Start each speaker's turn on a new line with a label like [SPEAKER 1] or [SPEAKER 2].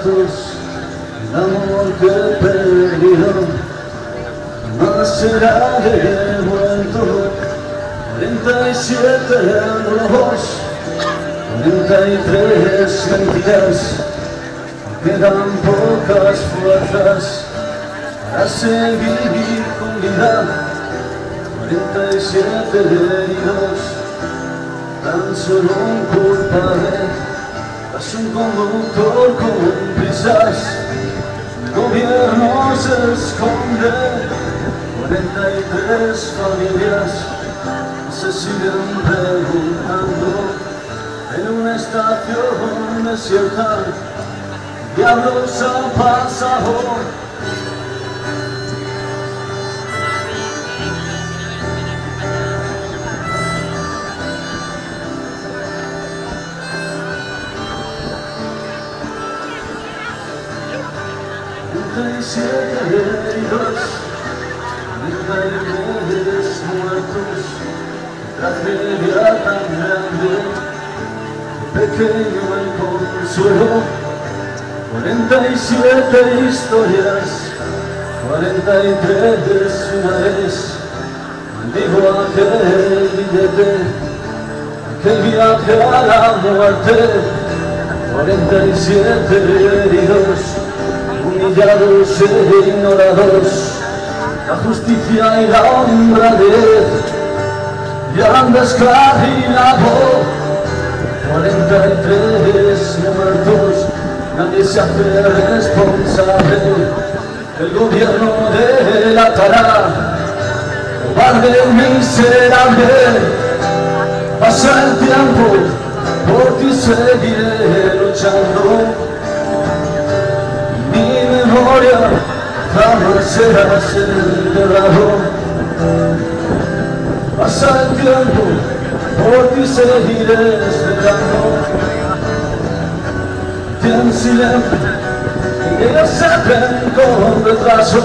[SPEAKER 1] brazos, el amor que he perdido no será devuelto. 47 robos, 43 mentiras, quedan pocas fuerzas para seguir con vida. 47 heridos, tan solo un culpable, tras un conductor con prisas. El gobierno se esconde, 43 familias se siguen preguntando en una estación desierta. Diablos han pasado. Hay 7 heridos, 33 muertos, tragedia tan grande, pequeño el consuelo. 47 historias, 43 finales. Digo aquel billete, aquel viaje a la muerte. 47 heridos, humillados e ignorados, la justicia y la honradez ya han descarrilado. 43 muertos, nadie se hace responsable. El gobierno delatará, cobarde miserable. Pasa el tiempo, por ti seguiré luchando. Mi memoria jamás será enterrado. Pasa el tiempo, por ti seguiré esperando. En silencio, ellos se ven con retraso.